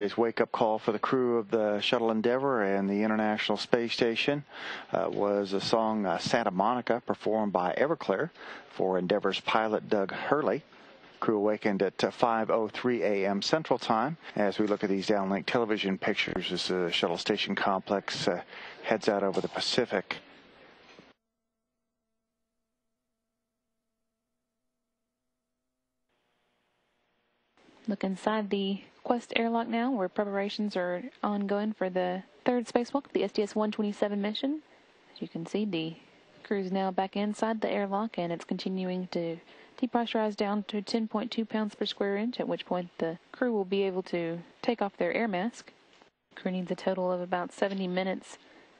Today's wake-up call for the crew of the Shuttle Endeavour and the International Space Station was a song Santa Monica, performed by Everclear for Endeavour's pilot Doug Hurley. Crew awakened at 5:03 a.m. Central Time. As we look at these downlink television pictures as the shuttle station complex heads out over the Pacific. Look inside the Quest airlock now, where preparations are ongoing for the third spacewalk of the STS-127 mission. As you can see, the crew's now back inside the airlock, and it's continuing to depressurize down to 10.2 pounds per square inch, at which point the crew will be able to take off their air mask. The crew needs a total of about 70 minutes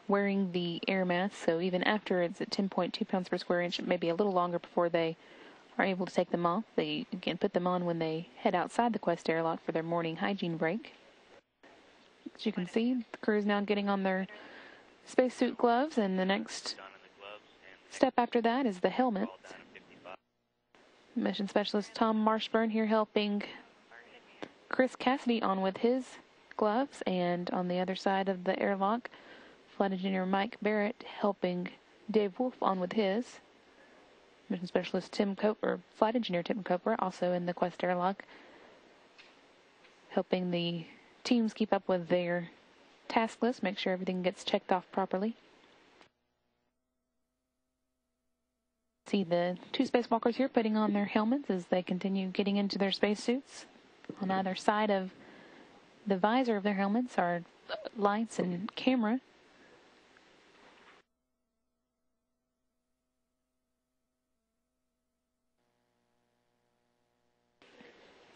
wearing the air mask, so even after it's at 10.2 pounds per square inch, it may be a little longer before they are able to take them off. They, again, put them on when they head outside the Quest airlock for their morning hygiene break. As you can see, the crew is now getting on their spacesuit gloves, and the next step after that is the helmet. Mission Specialist Tom Marshburn here helping Chris Cassidy on with his gloves, and on the other side of the airlock, Flight Engineer Mike Barrett helping Dave Wolf on with his. Mission Specialist Flight Engineer Tim Coper, also in the Quest airlock, helping the teams keep up with their task list, make sure everything gets checked off properly. See the two spacewalkers here putting on their helmets as they continue getting into their spacesuits. On either side of the visor of their helmets are lights and camera.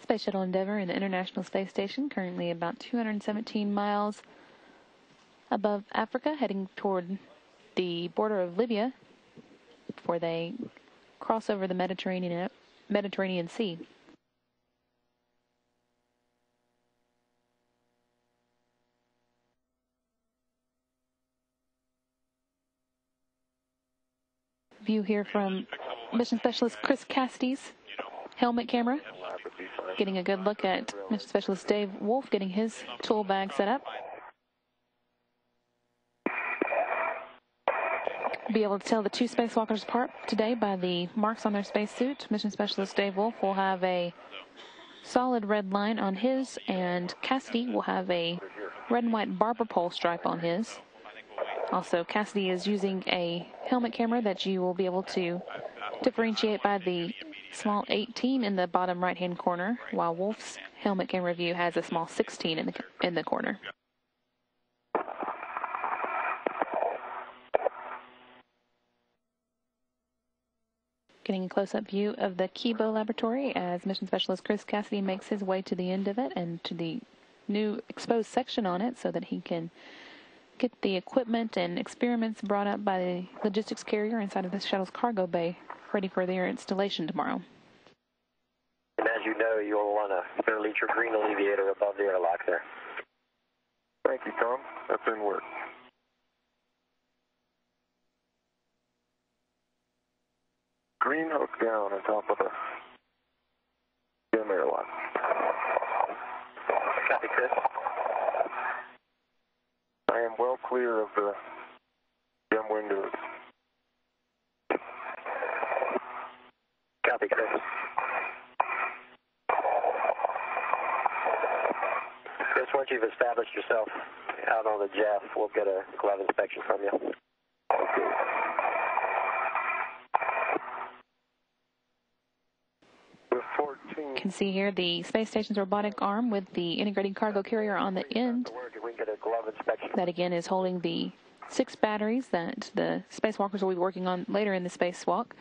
Space Shuttle Endeavour and the International Space Station, currently about 217 miles above Africa, heading toward the border of Libya before they cross over the Mediterranean Sea. View here from Mission Specialist Chris Cassidy's helmet camera. Getting a good look at Mission Specialist Dave Wolf getting his tool bag set up. Be able to tell the two spacewalkers apart today by the marks on their spacesuit. Mission Specialist Dave Wolf will have a solid red line on his, and Cassidy will have a red and white barber pole stripe on his. Also, Cassidy is using a helmet camera that you will be able to differentiate by the small 18 in the bottom right-hand corner, while Wolf's helmet camera view has a small 16 in the corner. Getting a close-up view of the Kibo laboratory as Mission Specialist Chris Cassidy makes his way to the end of it and to the new exposed section on it so that he can get the equipment and experiments brought up by the logistics carrier inside of the shuttle's cargo bay, ready for their installation tomorrow. And as you know, you'll want to delete your green alleviator above the airlock there. Thank you, Tom. That's in work. Green hook down on top of the dim airlock. Copy, Chris. I am well clear of the dim windows. Copy, Chris. Chris, once you've established yourself out on the Jeff, we'll get a glove inspection from you. Okay. You can see here the space station's robotic arm with the integrated cargo carrier on the end. That again is holding the 6 batteries that the spacewalkers will be working on later in the spacewalk.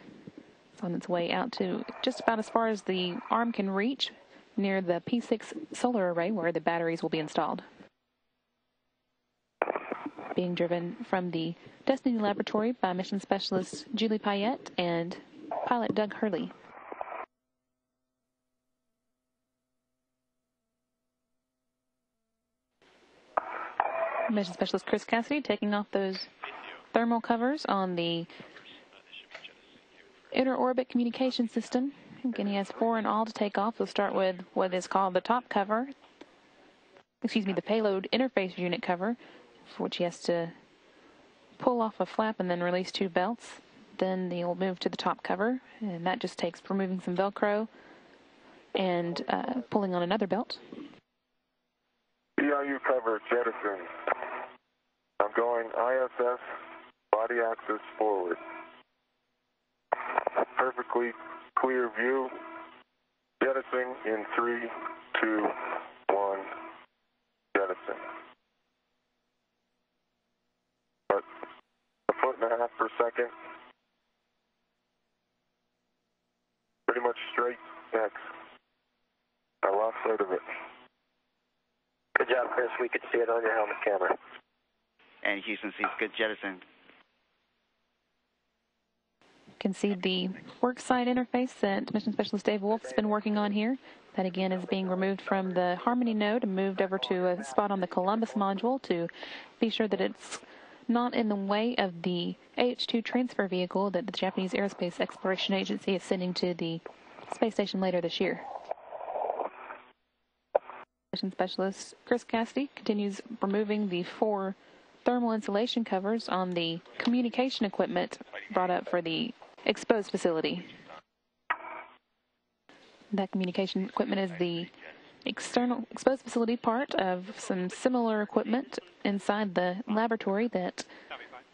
It's on its way out to just about as far as the arm can reach, near the P6 solar array where the batteries will be installed. Being driven from the Destiny Laboratory by Mission Specialist Julie Payette and pilot Doug Hurley. Mission Specialist Chris Cassidy taking off those thermal covers on the inner orbit communication system. Again, he has 4 in all to take off. We'll start with what is called the top cover. the payload interface unit cover, for which he has to pull off a flap and then release 2 belts. Then he'll move to the top cover, and that just takes removing some Velcro and pulling on another belt. EIU cover jettison. I'm going ISS, body axis forward. Perfectly clear view. Jettisoning in 3, 2, 1. Jettison. But 1.5 feet per second. Pretty much straight X. I lost sight of it. Good job, Chris. We could see it on your helmet camera. And Houston sees good jettison. You can see the worksite interface that Mission Specialist Dave Wolf has been working on here. That again is being removed from the Harmony node and moved over to a spot on the Columbus module to be sure that it's not in the way of the AH-2 transfer vehicle that the Japanese Aerospace Exploration Agency is sending to the space station later this year. Mission Specialist Chris Cassidy continues removing the 4 thermal insulation covers on the communication equipment brought up for the exposed facility. That communication equipment is the external exposed facility part of some similar equipment inside the laboratory that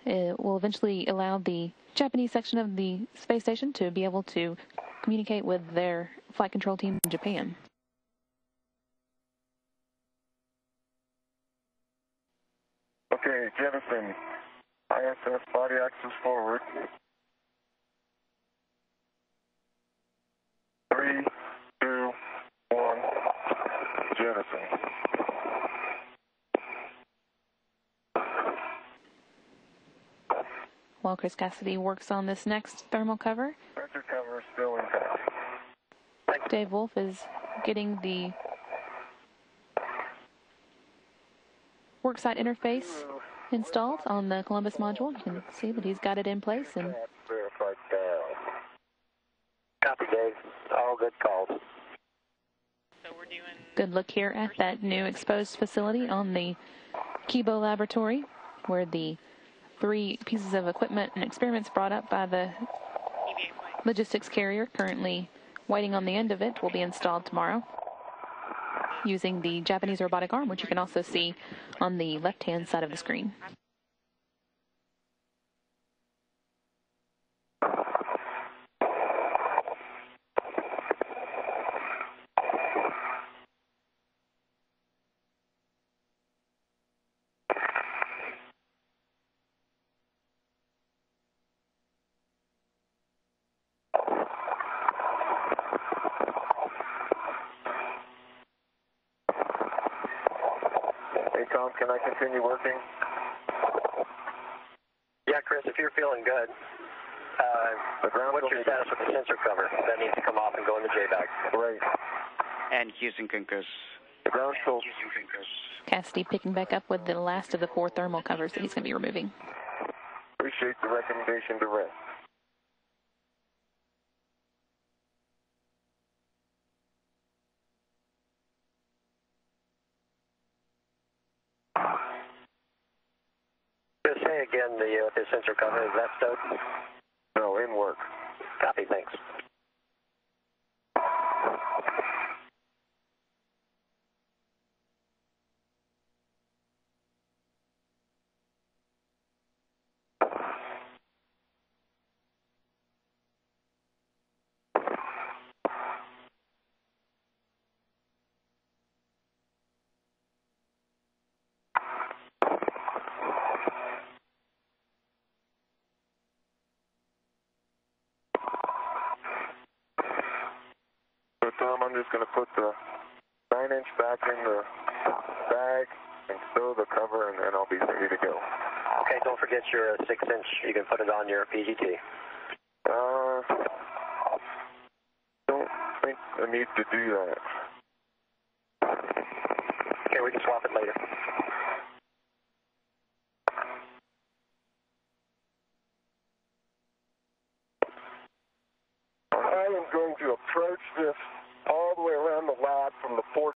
will eventually allow the Japanese section of the space station to be able to communicate with their flight control team in Japan. Okay, jettison. ISS body axis forward. 3, 2, 1. Jettison. While Chris Cassidy works on this next thermal cover, Center cover is still intact. Dave Wolf is getting the worksite interface installed on the Columbus module. You can see that he's got it in place. And Verified down. Copy, Dave. All good calls. good look here at that new exposed facility on the Kibo laboratory, where the 3 pieces of equipment and experiments brought up by the logistics carrier currently waiting on the end of it will be installed tomorrow using the Japanese robotic arm, which you can also see on the left-hand side of the screen. Can I continue working? Yeah, Chris, if you're feeling good, what's your status with the sensor cover? That needs to come off and go in the J-bag. Right. And Houston concurs. The ground still. Cassidy picking back up with the last of the 4 thermal covers that he's going to be removing. Appreciate the recommendation to rest. Just say again the sensor cover, is that stowed? No, in work. Copy, thanks. So Tom, I'm just going to put the 9-inch back in the bag and stow the cover, and then I'll be ready to go. Okay, don't forget your 6-inch. You can put it on your PGT. Don't think I need to do that. Okay, we can swap it later.